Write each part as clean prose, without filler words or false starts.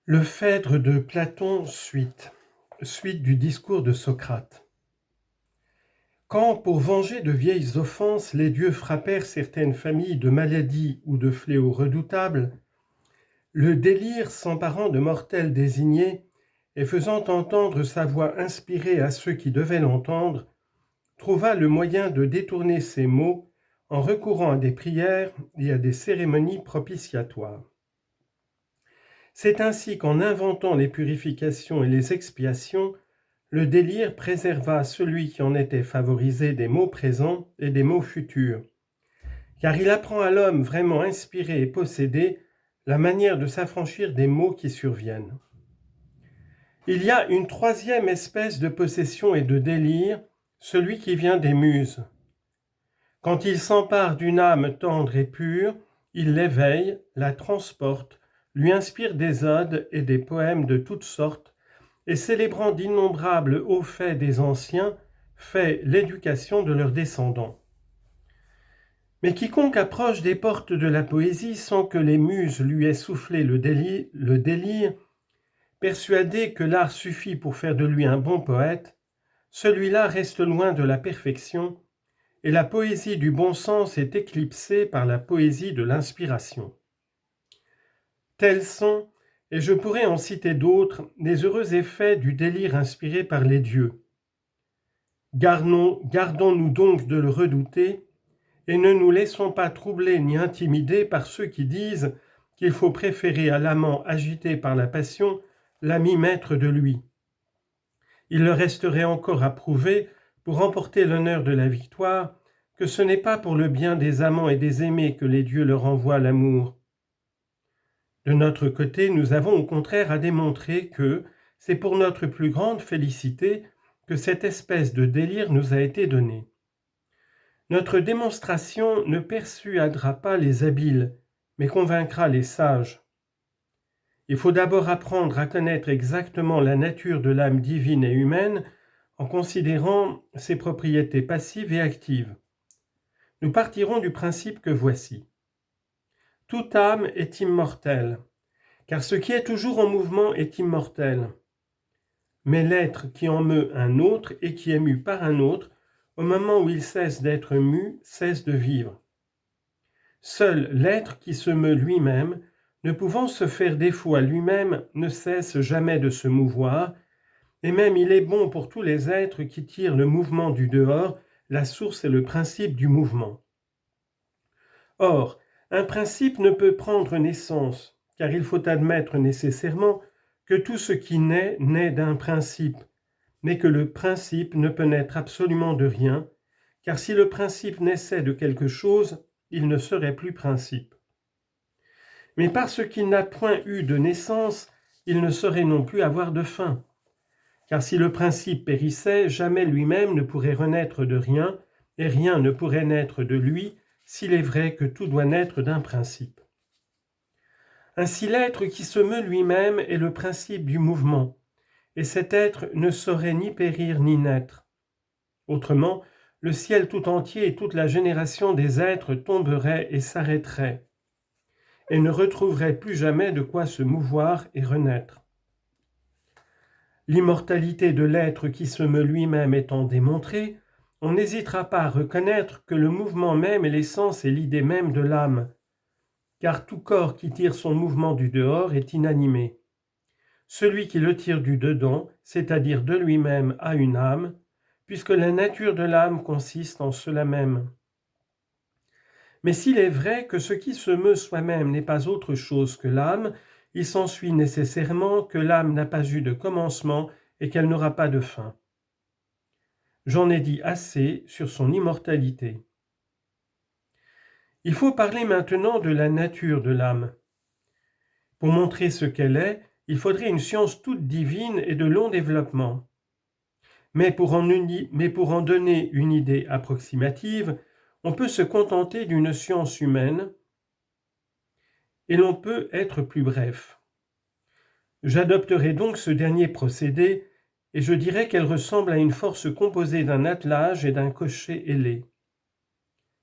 Le Phèdre de Platon suite du discours de Socrate. Quand, pour venger de vieilles offenses, les dieux frappèrent certaines familles de maladies ou de fléaux redoutables, le délire s'emparant de mortels désignés et faisant entendre sa voix inspirée à ceux qui devaient l'entendre, trouva le moyen de détourner ces maux en recourant à des prières et à des cérémonies propitiatoires. C'est ainsi qu'en inventant les purifications et les expiations, le délire préserva celui qui en était favorisé des maux présents et des maux futurs, car il apprend à l'homme vraiment inspiré et possédé la manière de s'affranchir des maux qui surviennent. Il y a une troisième espèce de possession et de délire, celui qui vient des muses. Quand il s'empare d'une âme tendre et pure, il l'éveille, la transporte, lui inspire des odes et des poèmes de toutes sortes, et célébrant d'innombrables hauts faits des anciens, fait l'éducation de leurs descendants. Mais quiconque approche des portes de la poésie sans que les muses lui aient soufflé le délire, persuadé que l'art suffit pour faire de lui un bon poète, celui-là reste loin de la perfection, et la poésie du bon sens est éclipsée par la poésie de l'inspiration. Tels sont, et je pourrais en citer d'autres, les heureux effets du délire inspiré par les dieux. Gardons-nous donc de le redouter, et ne nous laissons pas troubler ni intimider par ceux qui disent qu'il faut préférer à l'amant agité par la passion l'ami maître de lui. Il leur resterait encore à prouver, pour remporter l'honneur de la victoire, que ce n'est pas pour le bien des amants et des aimés que les dieux leur envoient l'amour. De notre côté, nous avons au contraire à démontrer que c'est pour notre plus grande félicité que cette espèce de délire nous a été donnée. Notre démonstration ne persuadera pas les habiles, mais convaincra les sages. Il faut d'abord apprendre à connaître exactement la nature de l'âme divine et humaine en considérant ses propriétés passives et actives. Nous partirons du principe que voici. Toute âme est immortelle, car ce qui est toujours en mouvement est immortel. Mais l'être qui en meut un autre et qui est mu par un autre, au moment où il cesse d'être mu, cesse de vivre. Seul l'être qui se meut lui-même, ne pouvant se faire défaut à lui-même, ne cesse jamais de se mouvoir, et même il est bon pour tous les êtres qui tirent le mouvement du dehors, la source et le principe du mouvement. Or, un principe ne peut prendre naissance, car il faut admettre nécessairement que tout ce qui naît, naît d'un principe, mais que le principe ne peut naître absolument de rien, car si le principe naissait de quelque chose, il ne serait plus principe. Mais parce qu'il n'a point eu de naissance, il ne saurait non plus avoir de fin. Car si le principe périssait, jamais lui-même ne pourrait renaître de rien, et rien ne pourrait naître de lui, s'il est vrai que tout doit naître d'un principe. Ainsi l'être qui se meut lui-même est le principe du mouvement, et cet être ne saurait ni périr ni naître. Autrement, le ciel tout entier et toute la génération des êtres tomberaient et s'arrêteraient, et ne retrouveraient plus jamais de quoi se mouvoir et renaître. L'immortalité de l'être qui se meut lui-même étant démontrée, on n'hésitera pas à reconnaître que le mouvement même est l'essence et l'idée même de l'âme, car tout corps qui tire son mouvement du dehors est inanimé. Celui qui le tire du dedans, c'est-à-dire de lui-même, a une âme, puisque la nature de l'âme consiste en cela même. Mais s'il est vrai que ce qui se meut soi-même n'est pas autre chose que l'âme, il s'ensuit nécessairement que l'âme n'a pas eu de commencement et qu'elle n'aura pas de fin. J'en ai dit assez sur son immortalité. Il faut parler maintenant de la nature de l'âme. Pour montrer ce qu'elle est, il faudrait une science toute divine et de long développement. Mais pour en donner une idée approximative, on peut se contenter d'une science humaine et l'on peut être plus bref. J'adopterai donc ce dernier procédé et je dirais qu'elle ressemble à une force composée d'un attelage et d'un cocher ailé.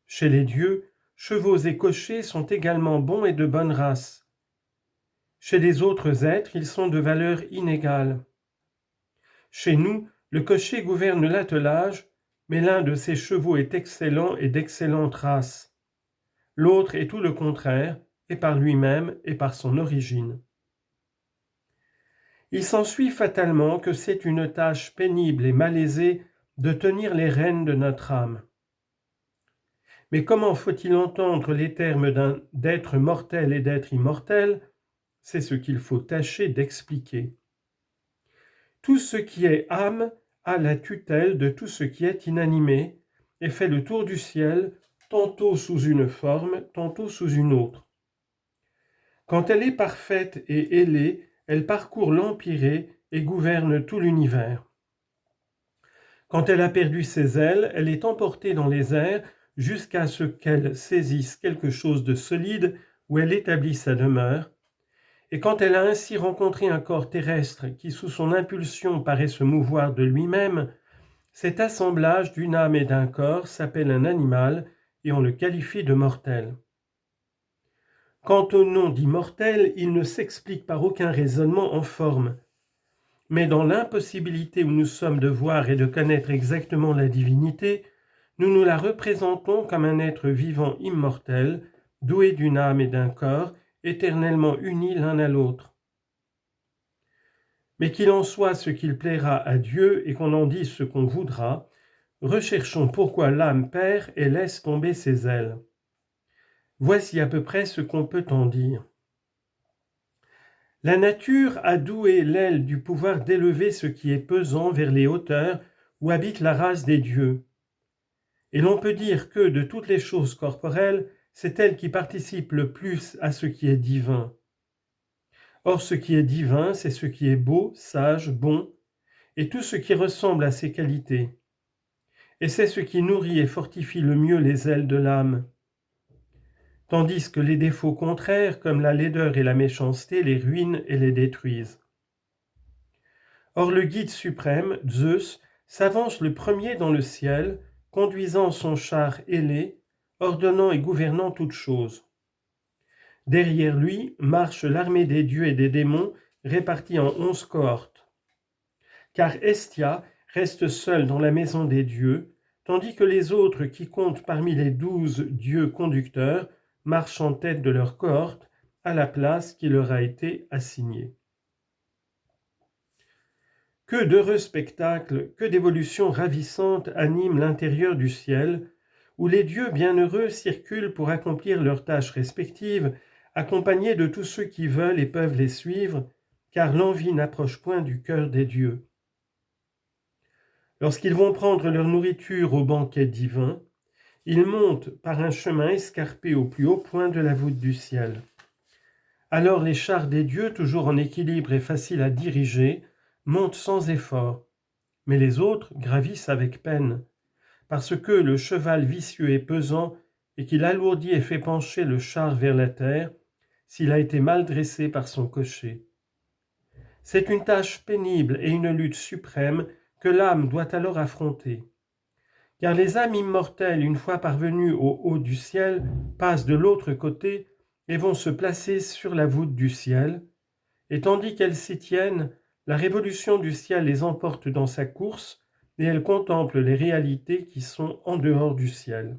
Chez les dieux, chevaux et cochers sont également bons et de bonne race. Chez les autres êtres, ils sont de valeur inégale. Chez nous, le cocher gouverne l'attelage, mais l'un de ses chevaux est excellent et d'excellente race. L'autre est tout le contraire, et par lui-même et par son origine. Il s'ensuit fatalement que c'est une tâche pénible et malaisée de tenir les rênes de notre âme. Mais comment faut-il entendre les termes d'être mortel et d'être immortel? C'est ce qu'il faut tâcher d'expliquer. Tout ce qui est âme a la tutelle de tout ce qui est inanimé et fait le tour du ciel, tantôt sous une forme, tantôt sous une autre. Quand elle est parfaite et ailée, elle parcourt l'empyrée et gouverne tout l'univers. Quand elle a perdu ses ailes, elle est emportée dans les airs jusqu'à ce qu'elle saisisse quelque chose de solide où elle établit sa demeure. Et quand elle a ainsi rencontré un corps terrestre qui, sous son impulsion, paraît se mouvoir de lui-même, cet assemblage d'une âme et d'un corps s'appelle un animal et on le qualifie de mortel. Quant au nom d'immortel, il ne s'explique par aucun raisonnement en forme. Mais dans l'impossibilité où nous sommes de voir et de connaître exactement la divinité, nous nous la représentons comme un être vivant immortel, doué d'une âme et d'un corps, éternellement unis l'un à l'autre. Mais qu'il en soit ce qu'il plaira à Dieu et qu'on en dise ce qu'on voudra, recherchons pourquoi l'âme perd et laisse tomber ses ailes. Voici à peu près ce qu'on peut en dire. La nature a doué l'aile du pouvoir d'élever ce qui est pesant vers les hauteurs où habite la race des dieux. Et l'on peut dire que de toutes les choses corporelles, c'est elle qui participe le plus à ce qui est divin. Or ce qui est divin, c'est ce qui est beau, sage, bon, et tout ce qui ressemble à ces qualités. Et c'est ce qui nourrit et fortifie le mieux les ailes de l'âme. Tandis que les défauts contraires, comme la laideur et la méchanceté, les ruinent et les détruisent. Or le guide suprême, Zeus, s'avance le premier dans le ciel, conduisant son char ailé, ordonnant et gouvernant toutes choses. Derrière lui marche l'armée des dieux et des démons, répartie en 11 cohortes. Car Hestia reste seule dans la maison des dieux, tandis que les autres qui comptent parmi les 12 dieux conducteurs marchent en tête de leur cohorte à la place qui leur a été assignée. Que d'heureux spectacles, que d'évolutions ravissantes animent l'intérieur du ciel, où les dieux bienheureux circulent pour accomplir leurs tâches respectives, accompagnés de tous ceux qui veulent et peuvent les suivre, car l'envie n'approche point du cœur des dieux. Lorsqu'ils vont prendre leur nourriture au banquet divin, ils montent par un chemin escarpé au plus haut point de la voûte du ciel. Alors les chars des dieux, toujours en équilibre et faciles à diriger, montent sans effort, mais les autres gravissent avec peine, parce que le cheval vicieux est pesant et qu'il alourdit et fait pencher le char vers la terre s'il a été mal dressé par son cocher. C'est une tâche pénible et une lutte suprême que l'âme doit alors affronter. Car les âmes immortelles, une fois parvenues au haut du ciel, passent de l'autre côté et vont se placer sur la voûte du ciel, et tandis qu'elles s'y tiennent, la révolution du ciel les emporte dans sa course et elles contemplent les réalités qui sont en dehors du ciel.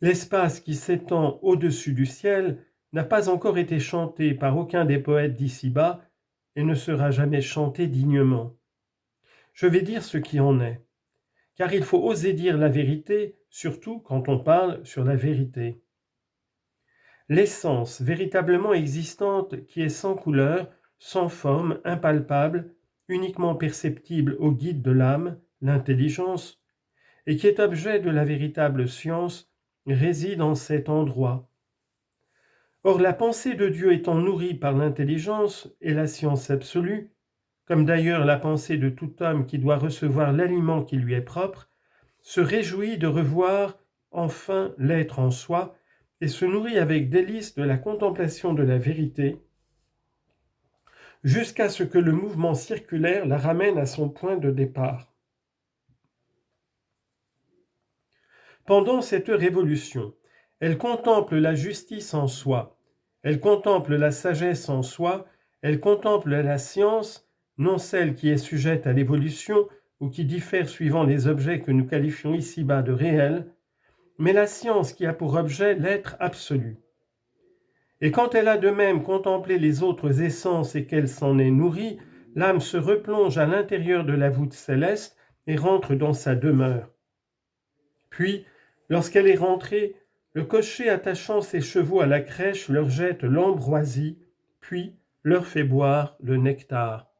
L'espace qui s'étend au-dessus du ciel n'a pas encore été chanté par aucun des poètes d'ici-bas et ne sera jamais chanté dignement. Je vais dire ce qui en est, car il faut oser dire la vérité, surtout quand on parle sur la vérité. L'essence véritablement existante qui est sans couleur, sans forme, impalpable, uniquement perceptible au guide de l'âme, l'intelligence, et qui est objet de la véritable science, réside en cet endroit. Or la pensée de Dieu étant nourrie par l'intelligence et la science absolue, comme d'ailleurs la pensée de tout homme qui doit recevoir l'aliment qui lui est propre, se réjouit de revoir enfin l'être en soi et se nourrit avec délice de la contemplation de la vérité, jusqu'à ce que le mouvement circulaire la ramène à son point de départ. Pendant cette révolution, elle contemple la justice en soi, Elle contemple la sagesse en soi, elle contemple la science, non celle qui est sujette à l'évolution ou qui diffère suivant les objets que nous qualifions ici-bas de réels, mais la science qui a pour objet l'être absolu. Et quand elle a de même contemplé les autres essences et qu'elle s'en est nourrie, l'âme se replonge à l'intérieur de la voûte céleste et rentre dans sa demeure. Puis, lorsqu'elle est rentrée, le cocher attachant ses chevaux à la crèche leur jette l'ambroisie, puis leur fait boire le nectar.